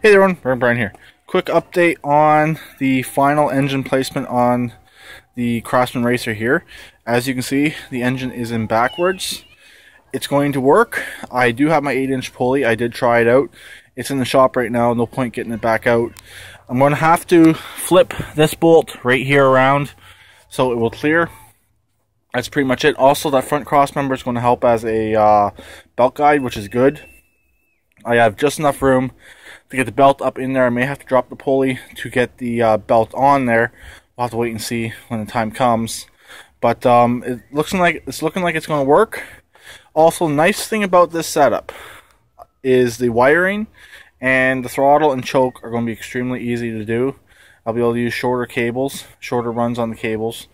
Hey there everyone, Brian here. Quick update on the final engine placement on the Craftsman Racer here. As you can see, the engine is in backwards. It's going to work. I do have my 8-inch pulley. I did try it out. It's in the shop right now, no point getting it back out. I'm going to have to flip this bolt right here around so it will clear. That's pretty much it. Also, that front cross member is going to help as a belt guide, which is good. I have just enough room to get the belt up in there. I may have to drop the pulley to get the belt on there. We'll have to wait and see when the time comes. But it's looking like it's going to work. Also, nice thing about this setup is the wiring and the throttle and choke are going to be extremely easy to do. I'll be able to use shorter cables, shorter runs on the cables.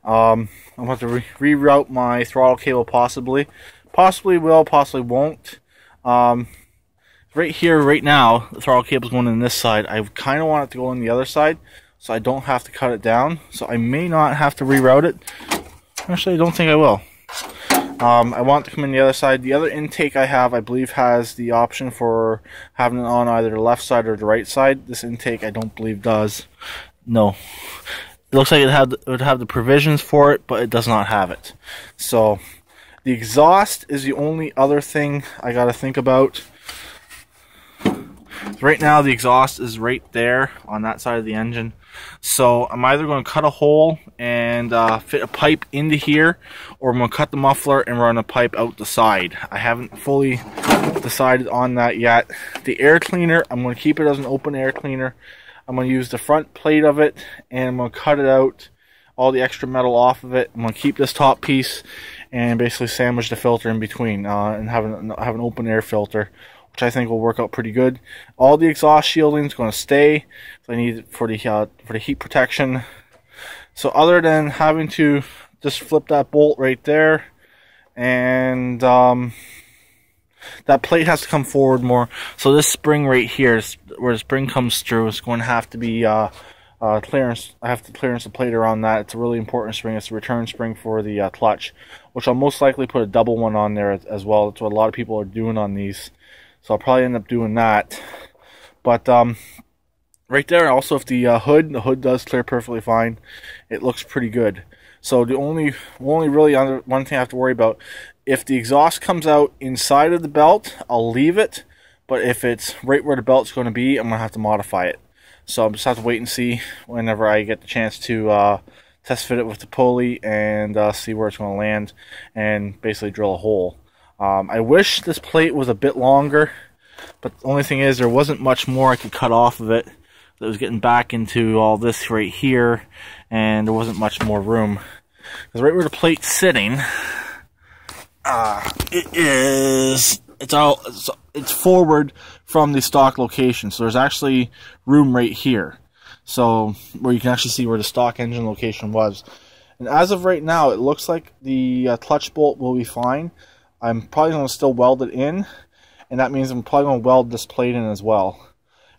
I'm going to have to reroute my throttle cable possibly. Possibly will, possibly won't. Right here, right now, the throttle cable is going in this side. I kind of want it to go on the other side, so I don't have to cut it down. So I may not have to reroute it. Actually, I don't think I will. I want it to come in the other side. The other intake I have, I believe, has the option for having it on either the left side or the right side. This intake, I don't believe, does. No. It looks like it would have the provisions for it, but it does not have it. So, the exhaust is the only other thing I got to think about. Right now the exhaust is right there on that side of the engine, so I'm either going to cut a hole and fit a pipe into here, or I'm going to cut the muffler and run a pipe out the side. I haven't fully decided on that yet. The air cleaner, I'm going to keep it as an open air cleaner. I'm going to use the front plate of it and I'm going to cut it out, all the extra metal off of it. I'm going to keep this top piece and basically sandwich the filter in between and have an open air filter, which I think will work out pretty good. All the exhaust shielding is going to stay. So I need it for the heat protection. So other than having to just flip that bolt right there, and that plate has to come forward more. So this spring right here, where the spring comes through, is going to have to be clearance. I have to clearance the plate around that. It's a really important spring. It's a return spring for the clutch, which I'll most likely put a double one on there as well. That's what a lot of people are doing on these. So I'll probably end up doing that. But right there, also, if the hood does clear perfectly fine. It looks pretty good. So the only really one thing I have to worry about, if the exhaust comes out inside of the belt, I'll leave it. But if it's right where the belt's going to be, I'm going to have to modify it. So I'll just have to wait and see whenever I get the chance to test fit it with the pulley and see where it's going to land and basically drill a hole. I wish this plate was a bit longer, but the only thing is there wasn't much more I could cut off of it. It was getting back into all this right here, and there wasn't much more room. Because right where the plate's sitting, it's forward from the stock location, so there's actually room right here. So where you can actually see where the stock engine location was. And as of right now, it looks like the clutch bolt will be fine. I'm probably going to still weld it in, and that means I'm probably going to weld this plate in as well.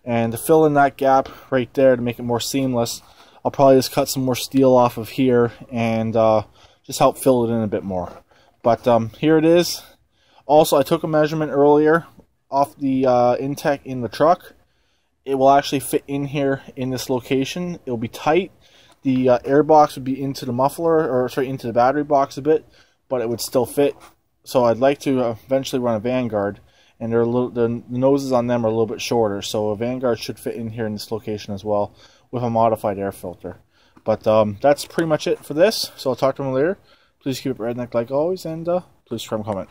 And to fill in that gap right there to make it more seamless, I'll probably just cut some more steel off of here and just help fill it in a bit more. But here it is. Also, I took a measurement earlier off the intake in the truck. It will actually fit in here in this location. It will be tight. The air box would be into the muffler, or sorry, into the battery box a bit, but it would still fit. So I'd like to eventually run a Vanguard, and the noses on them are a little bit shorter, so a Vanguard should fit in here in this location as well with a modified air filter. But that's pretty much it for this, so I'll talk to them later. Please keep it redneck like always, and please try and comment.